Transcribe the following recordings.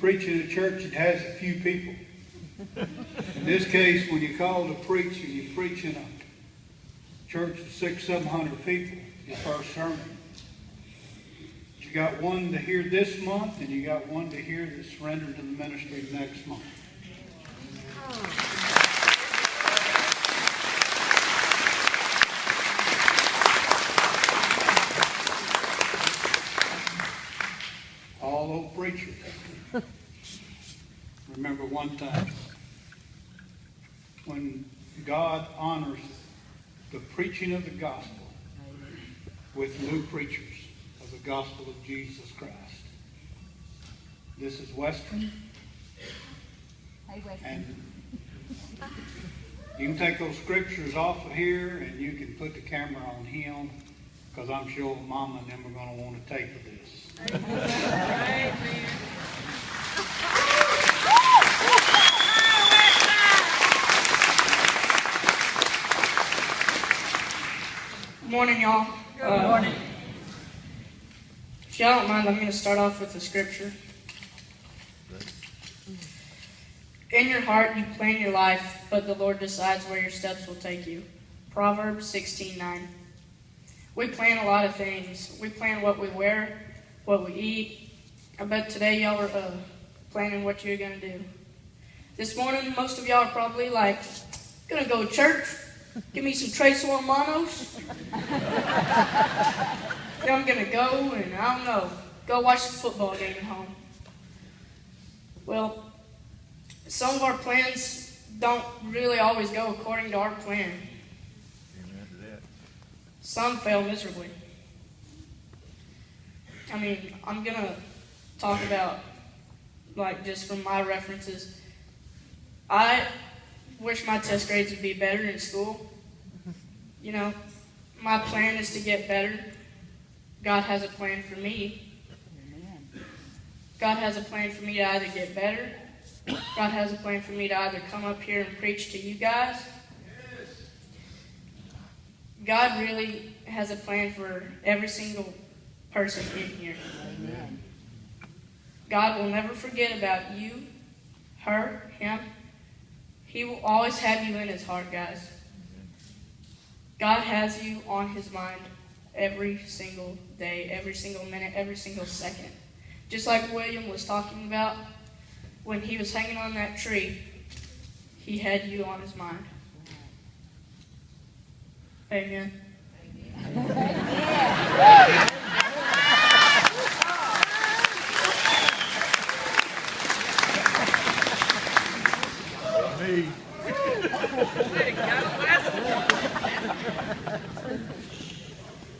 preach in a church that has a few people. In this case, when you're called to preach and you preach in a church of 600-700 people, your first sermon. You got one to hear this month, and you got one to hear that's surrendered to the ministry next month. All old preachers. Remember one time when God honors the preaching of the gospel with new preachers of the gospel of Jesus Christ. This is Weston. Hey, Weston. And you can take those scriptures off of here and you can put the camera on him, because I'm sure Mama and them are going to want to take of this. Good morning, y'all. Good morning. If y'all don't mind, I'm going to start off with the scripture. In your heart you plan your life, but the Lord decides where your steps will take you. Proverbs 16:9. We plan a lot of things. We plan what we wear, what we eat. I bet today y'all are planning what you're going to do. This morning, most of y'all are probably like, going to go to church, give me some Tres Hermanos. Then I'm going to go and, I don't know, go watch the football game at home. Well, some of our plans don't really always go according to our plan. Some fail miserably. I mean, I'm going to talk about, like, just from my references. I wish my test grades would be better in school. You know, my plan is to get better. God has a plan for me. God has a plan for me to either get better. God has a plan for me to either come up here and preach to you guys. God really has a plan for every single person in here. Amen. God will never forget about you, her, him. He will always have you in his heart, guys. God has you on his mind every single day, every single minute, every single second. Just like William was talking about, when he was hanging on that tree, he had you on his mind. Amen.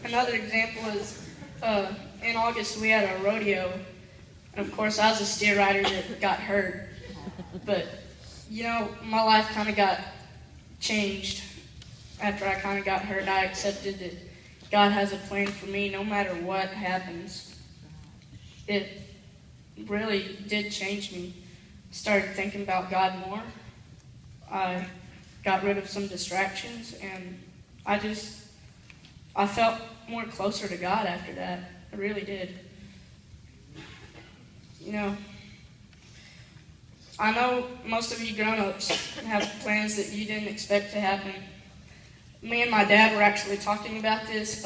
Another example is in August we had a rodeo, and of course I was a steer rider that got hurt. But you know, my life kind of got changed after I kind of got hurt. I accepted that God has a plan for me no matter what happens. It really did change me. Started thinking about God more. I got rid of some distractions, and I felt more closer to God after that. I really did. You know, I know most of you grown-ups have plans that you didn't expect to happen. Me and my dad were actually talking about this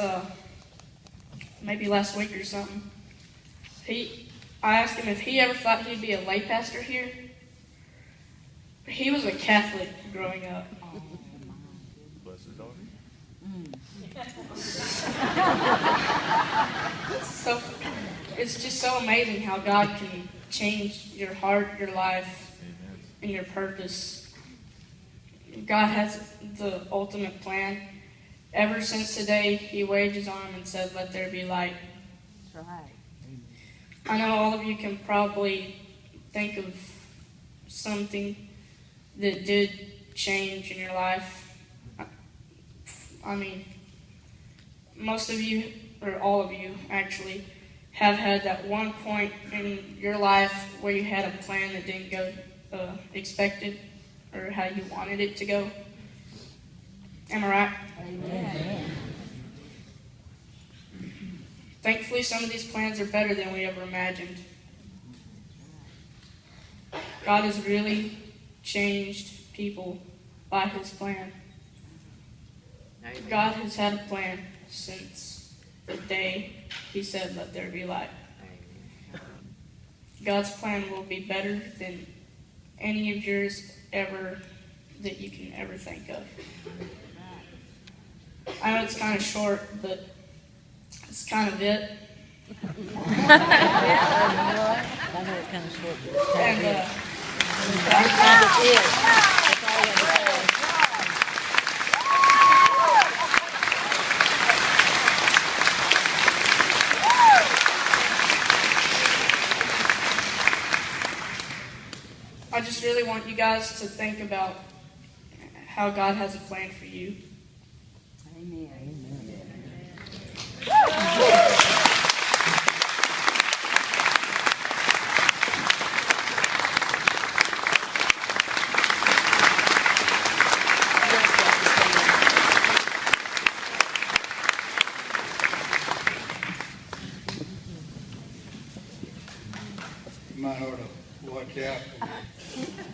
maybe last week or something. I asked him if he ever thought he'd be a lay pastor here. He was a Catholic growing up. Bless his daughter. So it's just so amazing how God can change your heart, your life, and your purpose. God has the ultimate plan. Ever since the day he waved his arm and said, "Let there be light." That's right. I know all of you can probably think of something that did change in your life. I mean, most of you, or all of you actually, have had that one point in your life where you had a plan that didn't go expected or how you wanted it to go. Am I right? Amen. Thankfully, some of these plans are better than we ever imagined. God has really changed people by his plan. God has had a plan since the day he said, "Let there be light." God's plan will be better than any of yours ever that you can ever think of. I know it's kind of short, but it's kind of it. I know it's kind of short, but it's kind And of it. uh, Kind of it. That's all I got to say. I just really want you guys to think about how God has a plan for you. Amen. You might ought to watch out.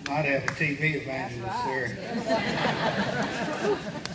Might have a TV evangelist That's right. there.